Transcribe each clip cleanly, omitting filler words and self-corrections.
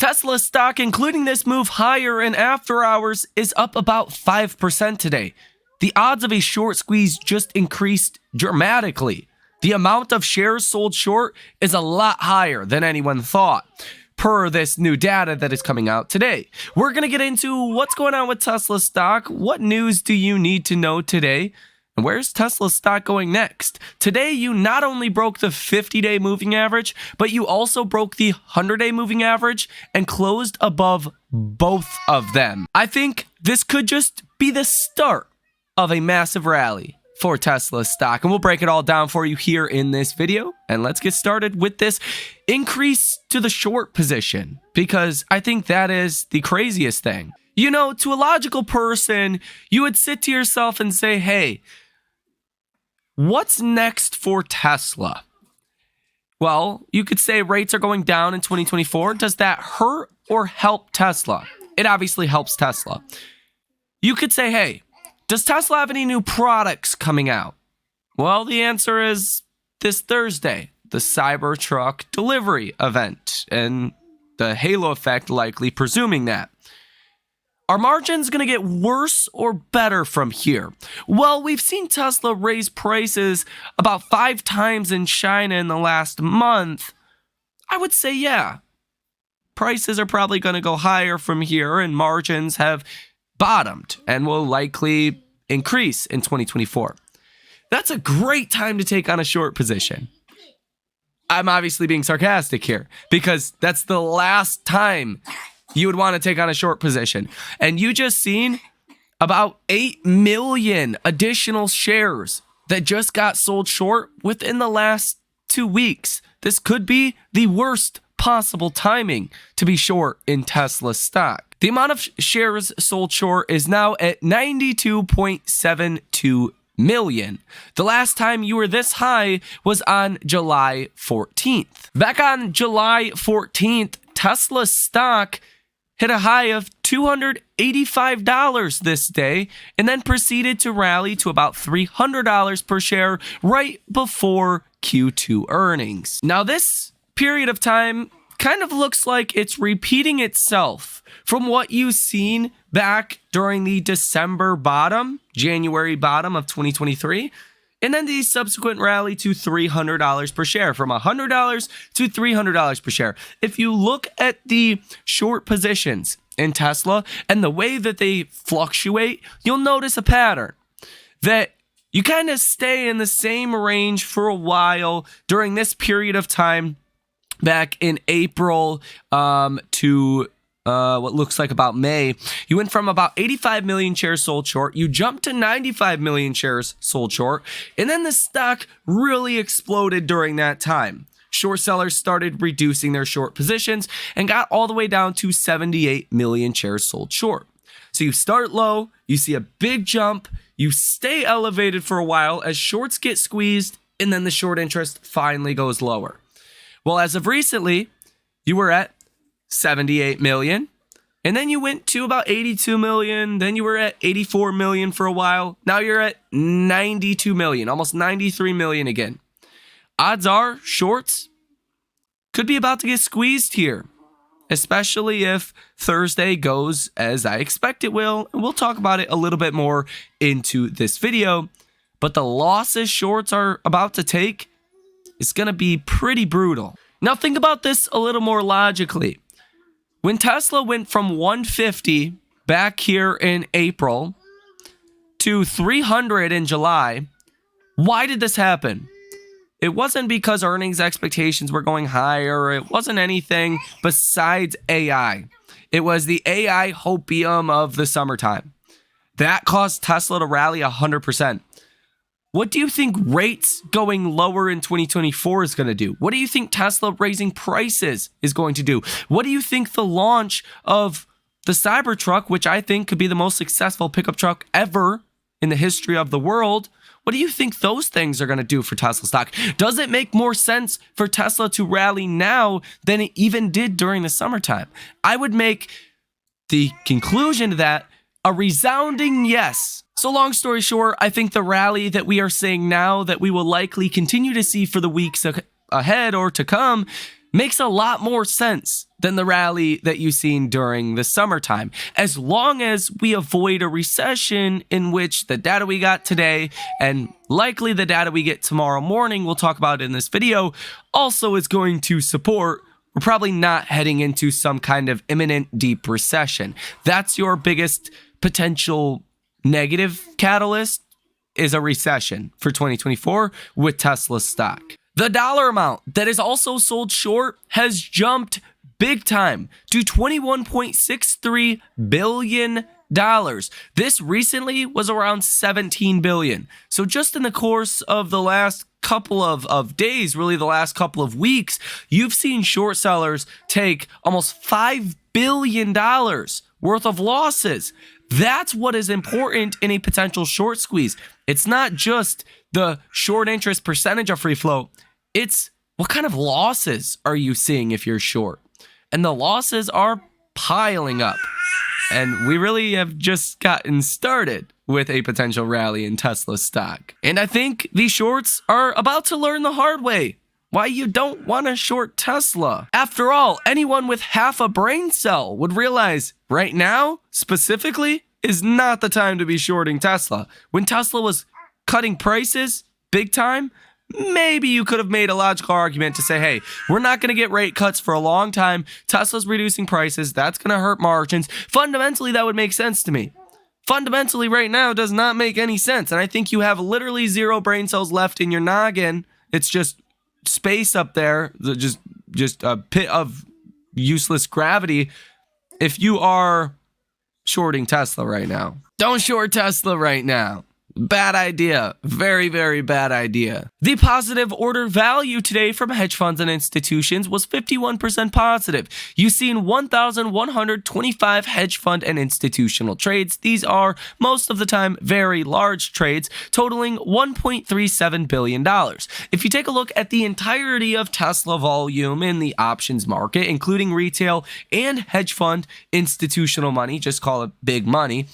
Tesla stock, including this move higher in after hours, is up about 5% today. The odds of a short squeeze just increased dramatically. The amount of shares sold short is a lot higher than anyone thought, per this new data that is coming out today. We're going to get into what's going on with Tesla stock, what news do you need to know today, and where's Tesla stock going next? Today, you not only broke the 50-day moving average, but you also broke the 100-day moving average and closed above both of them. I think this could just be the start of a massive rally for Tesla stock, and we'll break it all down for you here in this video. And let's get started with this increase to the short position, because I think that is the craziest thing. You know, to a logical person, you would sit to yourself and say, hey, what's next for Tesla? Well, you could say rates are going down in 2024. Does that hurt or help Tesla? It obviously helps Tesla. You could say, hey, does Tesla have any new products coming out? Well, the answer is this Thursday, the Cybertruck delivery event, and the halo effect likely presuming that. Are margins going to get worse or better from here? Well, we've seen Tesla raise prices about 5 times in China in the last month. I would say, yeah, prices are probably going to go higher from here, and margins have bottomed and will likely increase in 2024. That's a great time to take on a short position. I'm obviously being sarcastic here because that's the last time you would want to take on a short position. And you just seen about 8 million additional shares that just got sold short within the last 2 weeks. This could be the worst possible timing to be short in Tesla stock. The amount of shares sold short is now at 92.72 million. The last time you were this high was on July 14th. Back on July 14th, Tesla stock hit a high of $285 this day and then proceeded to rally to about $300 per share right before Q2 earnings. Now, this period of time kind of looks like it's repeating itself from what you've seen back during the December bottom, January bottom of 2023, and then the subsequent rally to $300 per share, from $100 to $300 per share. If you look at the short positions in Tesla and the way that they fluctuate, you'll notice a pattern that you kind of stay in the same range for a while during this period of time back in April to what looks like about May. You went from about 85 million shares sold short, you jumped to 95 million shares sold short, and then the stock really exploded during that time. Short sellers started reducing their short positions and got all the way down to 78 million shares sold short. So you start low, you see a big jump, you stay elevated for a while as shorts get squeezed, and then the short interest finally goes lower. Well, as of recently, you were at 78 million, and then you went to about 82 million, then you were at 84 million for a while. Now you're at 92 million, almost 93 million again. Odds are shorts could be about to get squeezed here, especially if Thursday goes as I expect it will. And we'll talk about it a little bit more into this video, but the losses shorts are about to take is going to be pretty brutal. Now think about this a little more logically. When Tesla went from 150 back here in April to 300 in July, why did this happen? It wasn't because earnings expectations were going higher. It wasn't anything besides AI. It was the AI hopium of the summertime. That caused Tesla to rally 100%. What do you think rates going lower in 2024 is going to do? What do you think Tesla raising prices is going to do? What do you think the launch of the Cybertruck, which I think could be the most successful pickup truck ever in the history of the world, what do you think those things are going to do for Tesla stock? Does it make more sense for Tesla to rally now than it even did during the summertime? I would make the conclusion to that a resounding yes. So long story short, I think the rally that we are seeing now that we will likely continue to see for the weeks ahead or to come makes a lot more sense than the rally that you've seen during the summertime, as long as we avoid a recession in which the data we got today and likely the data we get tomorrow morning, we'll talk about in this video, also is going to support. We're probably not heading into some kind of imminent deep recession. That's your biggest potential negative catalyst, is a recession for 2024 with Tesla stock. The dollar amount that is also sold short has jumped big time to $21.63 billion. This recently was around $17 billion. So just in the course of the last couple of days, really the last couple of weeks, you've seen short sellers take almost $5 billion worth of losses. That's what is important in a potential short squeeze. It's not just the short interest percentage of free float. It's what kind of losses are you seeing if you're short? And the losses are piling up. And we really have just gotten started with a potential rally in Tesla stock. And I think these shorts are about to learn the hard way why you don't want to short Tesla. After all, anyone with half a brain cell would realize right now, specifically, is not the time to be shorting Tesla. When Tesla was cutting prices big time, maybe you could have made a logical argument to say, hey, we're not going to get rate cuts for a long time. Tesla's reducing prices. That's going to hurt margins. Fundamentally, that would make sense to me. Fundamentally, right now, does not make any sense. And I think you have literally zero brain cells left in your noggin. It's just space up there, just a pit of useless gravity. If you are shorting Tesla right now, don't short Tesla right now. Bad idea. Very, very bad idea. The positive order value today from hedge funds and institutions was 51% positive. You've seen 1,125 hedge fund and institutional trades. These are most of the time very large trades, totaling $1.37 billion. If you take a look at the entirety of Tesla volume in the options market, including retail and hedge fund institutional money, just call it big money,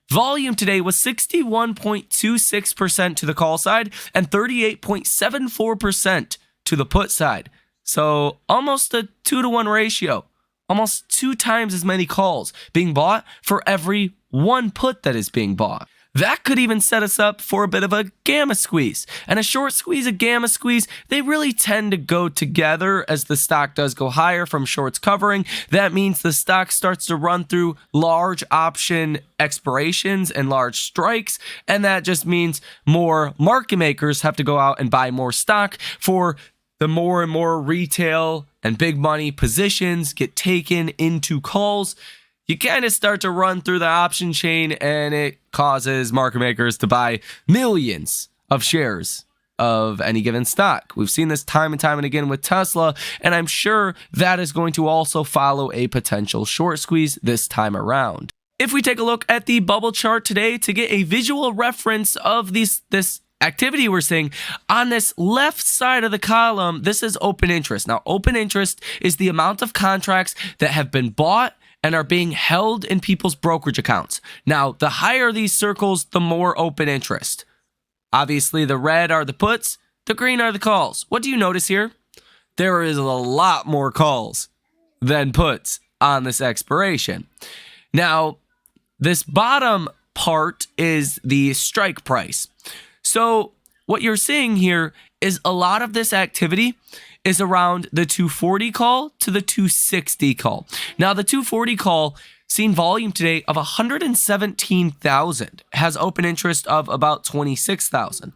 volume today was 61.26% to the call side and 38.74% to the put side. So almost a 2-to-1 ratio, almost 2 times as many calls being bought for every one put that is being bought. That could even set us up for a bit of a gamma squeeze. And a short squeeze, a gamma squeeze, they really tend to go together as the stock does go higher from shorts covering. That means the stock starts to run through large option expirations and large strikes. And that just means more market makers have to go out and buy more stock for the more and more retail and big money positions get taken into calls. You kind of start to run through the option chain, and it causes market makers to buy millions of shares of any given stock. We've seen this time and time and again with Tesla, and I'm sure that is going to also follow a potential short squeeze this time around. If we take a look at the bubble chart today to get a visual reference of this activity we're seeing, on this left side of the column, this is open interest. Now, open interest is the amount of contracts that have been bought and are being held in people's brokerage accounts. Now, the higher these circles, the more open interest. Obviously, the red are the puts, the green are the calls. What do you notice here? There is a lot more calls than puts on this expiration. Now, this bottom part is the strike price. So what you're seeing here is a lot of this activity is around the 240 call to the 260 call. Now, the 240 call seen volume today of 117,000, has open interest of about 26,000.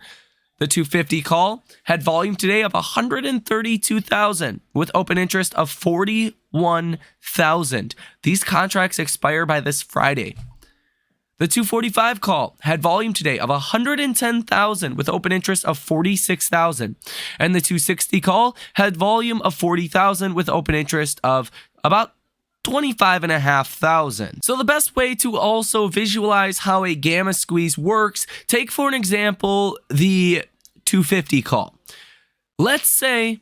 The 250 call had volume today of 132,000 with open interest of 41,000. These contracts expire by this Friday. The 245 call had volume today of 110,000 with open interest of 46,000. And the 260 call had volume of 40,000 with open interest of about 25,500. So the best way to also visualize how a gamma squeeze works, take for an example the 250 call. Let's say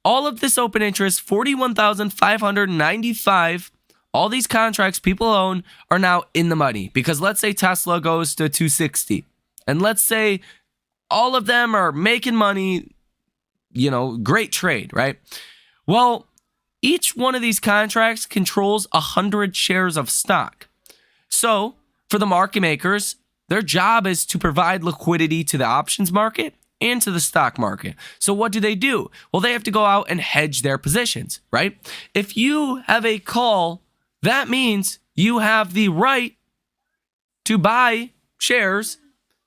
all of this open interest, 41,595, all these contracts people own are now in the money, because let's say Tesla goes to 260 and let's say all of them are making money, great trade, right? Well, Each one of these contracts controls 100 shares of stock. So for the market makers, their job is to provide liquidity to the options market and to the stock market. So what do? Well, they have to go out and hedge their positions, right? If you have a call, that means you have the right to buy shares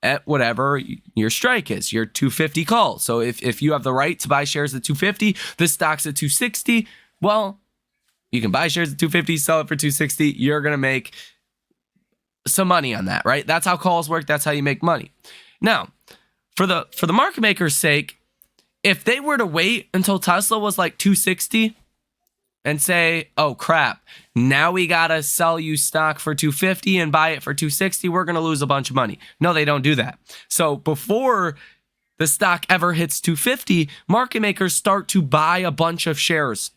at whatever your strike is, your 250 call. So if you have the right to buy shares at 250, the stock's at 260, well, you can buy shares at 250, sell it for 260. You're going to make some money on that, right? That's how calls work. That's how you make money. Now, for the market maker's sake, if they were to wait until Tesla was like 260 and say, oh crap, now we got to sell you stock for 250 and buy it for 260, we're going to lose a bunch of money. No, they don't do that. So before the stock ever hits 250, market makers start to buy a bunch of shares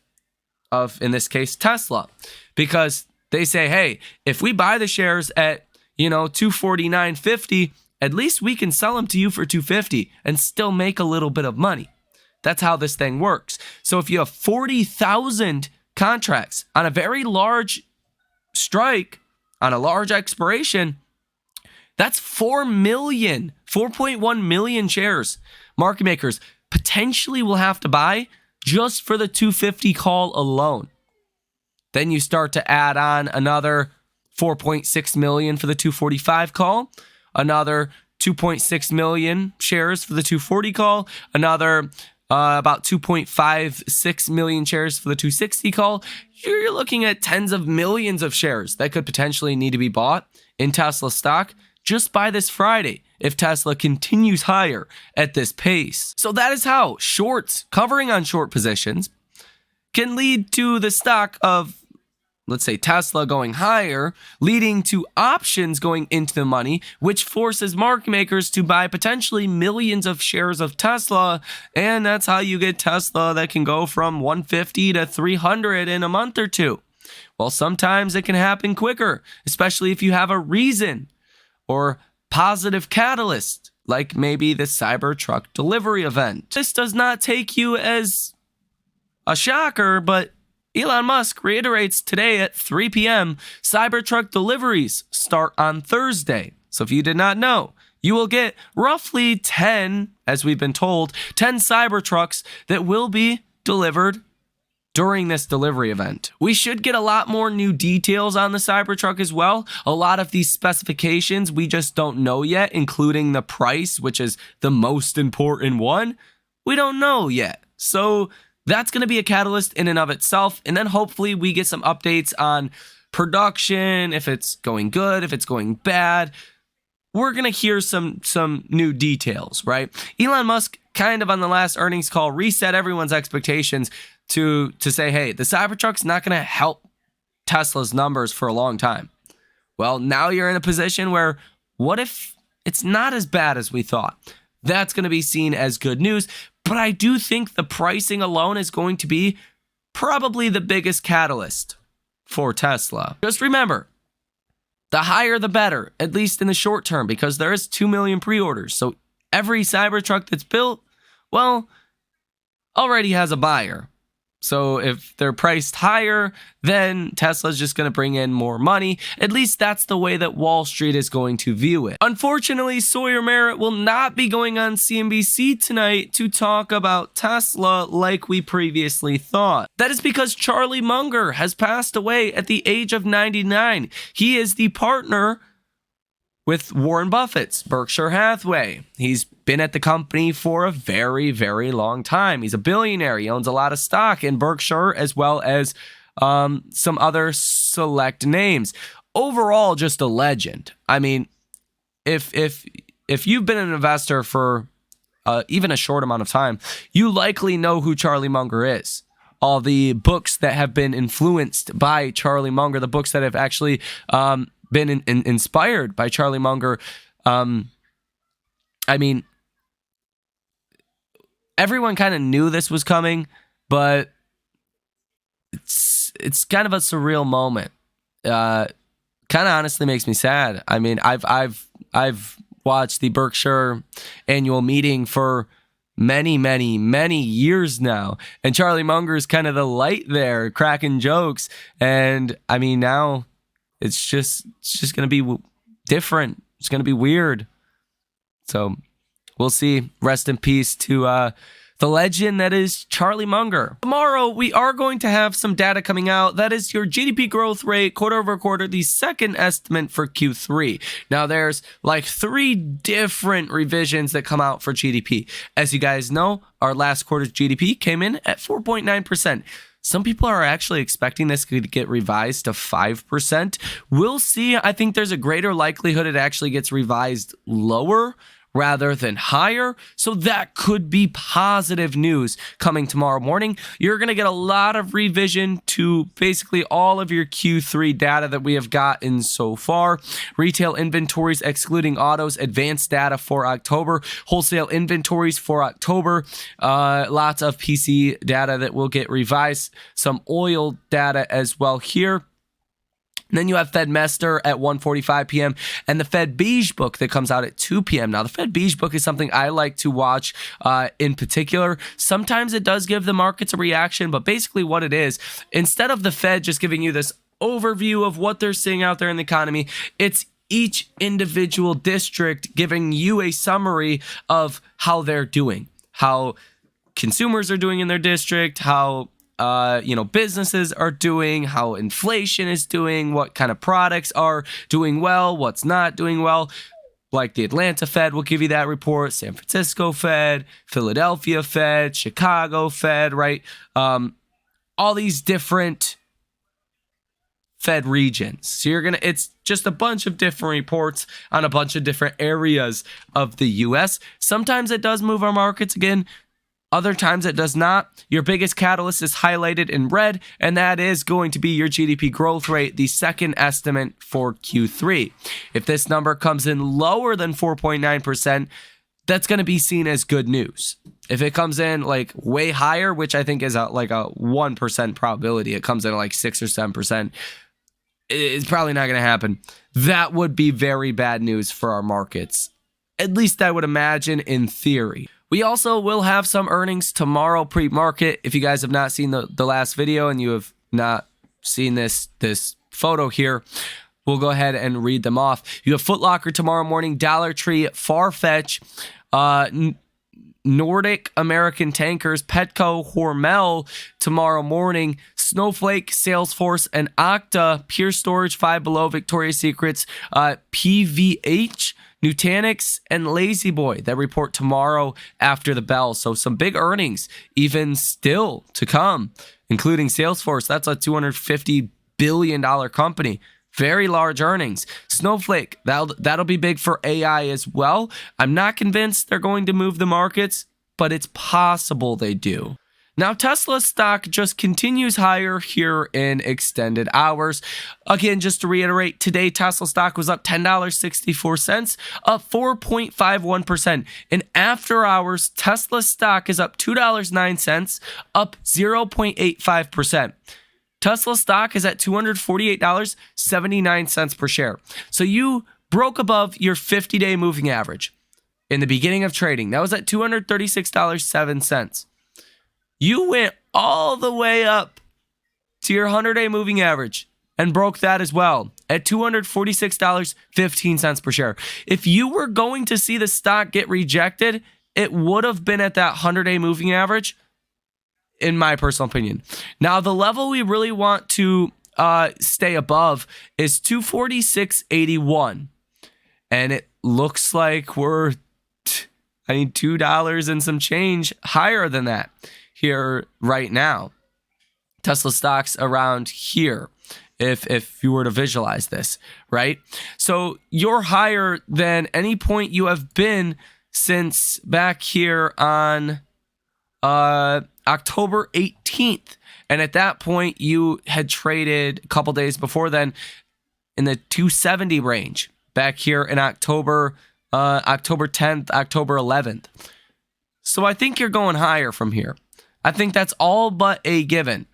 of, in this case, Tesla, because they say, hey, if we buy the shares at, 249.50, at least we can sell them to you for 250 and still make a little bit of money. That's how this thing works. So if you have 40,000 contracts on a very large strike, on a large expiration, that's 4.1 million shares market makers potentially will have to buy just for the 250 call alone. Then you start to add on another 4.6 million for the 245 call, another 2.6 million shares for the 240 call, another about 2.56 million shares for the 260 call. You're looking at tens of millions of shares that could potentially need to be bought in Tesla stock just by this Friday if Tesla continues higher at this pace. So that is how shorts, covering on short positions, can lead to the stock of, let's say, Tesla going higher, leading to options going into the money, which forces market makers to buy potentially millions of shares of Tesla. And that's how you get Tesla that can go from 150 to 300 in a month or two. Well, sometimes it can happen quicker, especially if you have a reason or positive catalyst, like maybe the Cybertruck delivery event. This does not take you as a shocker, but Elon Musk reiterates today at 3 p.m. Cybertruck deliveries start on Thursday. So if you did not know, you will get roughly 10, as we've been told, 10 Cybertrucks that will be delivered during this delivery event. We should get a lot more new details on the Cybertruck as well. A lot of these specifications we just don't know yet, including the price, which is the most important one. We don't know yet. So that's going to be a catalyst in and of itself. And then hopefully we get some updates on production, if it's going good, if it's going bad. We're going to hear some new details, right? Elon Musk kind of on the last earnings call reset everyone's expectations to say, hey, the Cybertruck's not going to help Tesla's numbers for a long time. Well, now you're in a position where what if it's not as bad as we thought? That's going to be seen as good news. But I do think the pricing alone is going to be probably the biggest catalyst for Tesla. Just remember, the higher the better, at least in the short term, because there is 2 million pre-orders. So every Cybertruck that's built, well, already has a buyer. So if they're priced higher, then Tesla's just going to bring in more money. At least that's the way that Wall Street is going to view it. Unfortunately, Sawyer Merritt will not be going on CNBC tonight to talk about Tesla like we previously thought. That is because Charlie Munger has passed away at the age of 99. He is the partner with Warren Buffett's Berkshire Hathaway. He's been at the company for a very, very long time. He's a billionaire. He owns a lot of stock in Berkshire as well as some other select names. Overall, just a legend. I mean, if you've been an investor for even a short amount of time, you likely know who Charlie Munger is. All the books that have been influenced by Charlie Munger, the books that have actually been inspired by Charlie Munger. I mean, everyone kind of knew this was coming, but it's kind of a surreal moment. Kind of honestly makes me sad. I mean, I've watched the Berkshire annual meeting for many years now. And Charlie Munger is kind of the light there, cracking jokes. And I mean, now it's just going to be different. It's going to be weird. So we'll see. Rest in peace to the legend that is Charlie Munger. Tomorrow, we are going to have some data coming out. That is your GDP growth rate, quarter over quarter, the second estimate for Q3. Now, there's like 3 different revisions that come out for GDP. As you guys know, our last quarter's GDP came in at 4.9%. Some people are actually expecting this to get revised to 5%. We'll see. I think there's a greater likelihood it actually gets revised lower rather than higher. So that could be positive news coming tomorrow morning. You're going to get a lot of revision to basically all of your Q3 data that we have gotten so far. Retail inventories excluding autos, advanced data for October, wholesale inventories for October, lots of PC data that will get revised, some oil data as well here. And then you have Fed Mester at 1:45 p.m. and the Fed Beige Book that comes out at 2 p.m. Now, the Fed Beige Book is something I like to watch in particular. Sometimes it does give the markets a reaction, but basically what it is, instead of the Fed just giving you this overview of what they're seeing out there in the economy, it's each individual district giving you a summary of how they're doing, how consumers are doing in their district, how businesses are doing, how inflation is doing, what kind of products are doing well, what's not doing well. Like the Atlanta Fed will give you that report, San Francisco Fed, Philadelphia Fed, Chicago Fed, right? All these different Fed regions. So it's just a bunch of different reports on a bunch of different areas of the US. Sometimes it does move our markets again. Other times it does not. Your biggest catalyst is highlighted in red, and that is going to be your GDP growth rate, the second estimate for Q3. If this number comes in lower than 4.9%, that's going to be seen as good news. If it comes in like way higher, which I think is like a 1% probability, it comes in at like 6 or 7%, it's probably not going to happen. That would be very bad news for our markets. At least I would imagine in theory. We also will have some earnings tomorrow pre-market. If you guys have not seen the last video and you have not seen this photo here, we'll go ahead and read them off. You have Foot Locker tomorrow morning, Dollar Tree, Farfetch, Nordic American Tankers, Petco, Hormel tomorrow morning, Snowflake, Salesforce, and Okta, Pure Storage, Five Below, Victoria's Secrets, PVH, Nutanix, and Lazy Boy that report tomorrow after the bell. So some big earnings even still to come, including Salesforce. That's a $250 billion company. Very large earnings. Snowflake, that'll be big for AI as well. I'm not convinced they're going to move the markets, but it's possible they do. Now, Tesla stock just continues higher here in extended hours. Again, just to reiterate, today Tesla stock was up $10.64, up 4.51%. In after hours, Tesla stock is up $2.09, up 0.85%. Tesla stock is at $248.79 per share. So you broke above your 50-day moving average in the beginning of trading. That was at $236.07. You went all the way up to your 100-day moving average and broke that as well at $246.15 per share. If you were going to see the stock get rejected, it would have been at that 100-day moving average, in my personal opinion. Now, the level we really want to stay above is 246.81. And it looks like we're, $2 and some change higher than that here right now. Tesla stock's around here if you were to visualize this, right? So you're higher than any point you have been since back here on October 18th. And at that point, you had traded a couple days before then in the 270 range back here in October 10th, October 11th. So I think you're going higher from here. I think that's all but a given.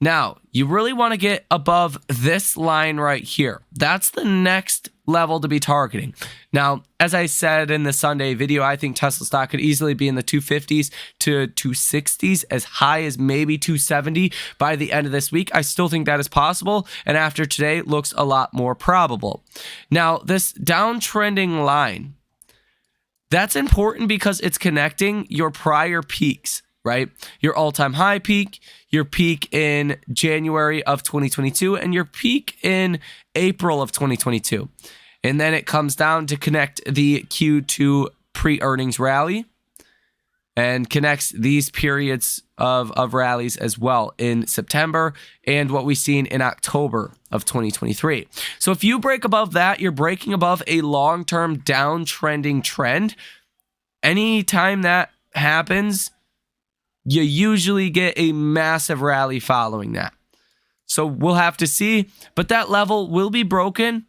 Now, you really want to get above this line right here. That's the next level to be targeting. Now, as I said in the Sunday video, I think Tesla stock could easily be in the 250s to 260s, as high as maybe 270 by the end of this week. I still think that is possible, and after today, looks a lot more probable. Now, this downtrending line, that's important because it's connecting your prior peaks, right? Your all-time high peak, your peak in January of 2022, and your peak in April of 2022. And then it comes down to connect the Q2 pre-earnings rally and connects these periods of rallies as well in September and what we've seen in October of 2023. So if you break above that, you're breaking above a long-term downtrending trend. Anytime that happens, you usually get a massive rally following that. So we'll have to see, but that level will be broken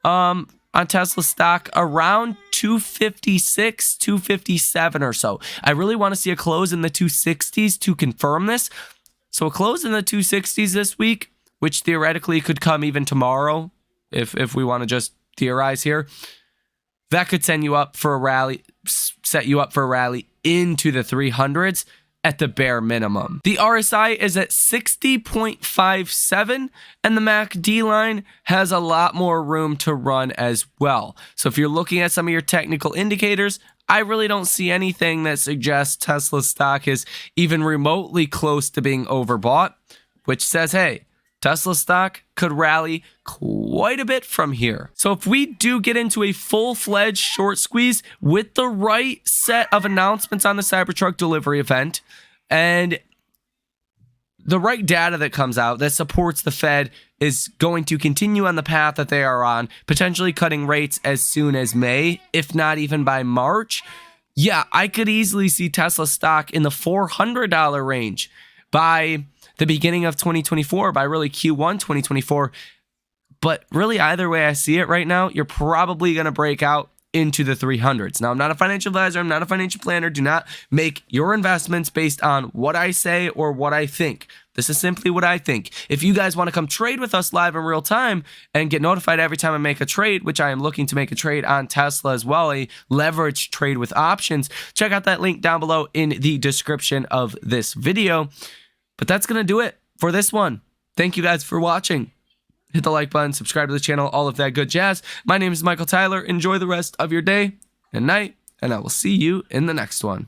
on Tesla stock around 256, 257 or so. I really want to see a close in the 260s to confirm this. So a close in the 260s this week, which theoretically could come even tomorrow, if we want to just theorize here, that could set you up for a rally into the 300s. At the bare minimum. The RSI is at 60.57 and the MACD line has a lot more room to run as well. So if you're looking at some of your technical indicators, I really don't see anything that suggests Tesla stock is even remotely close to being overbought, which says, hey, Tesla stock could rally quite a bit from here. So if we do get into a full-fledged short squeeze with the right set of announcements on the Cybertruck delivery event and the right data that comes out that supports the Fed is going to continue on the path that they are on, potentially cutting rates as soon as May, if not even by March, yeah, I could easily see Tesla stock in the $400 range by the beginning of 2024, by really Q1 2024. But really, either way I see it right now, you're probably going to break out into the 300s. Now, I'm not a financial advisor. I'm not a financial planner. Do not make your investments based on what I say or what I think. This is simply what I think. If you guys want to come trade with us live in real time and get notified every time I make a trade, which I am looking to make a trade on Tesla as well, a leverage trade with options, check out that link down below in the description of this video. But that's going to do it for this one. Thank you guys for watching. Hit the like button, subscribe to the channel, all of that good jazz. My name is Michael Tyler. Enjoy the rest of your day and night, and I will see you in the next one.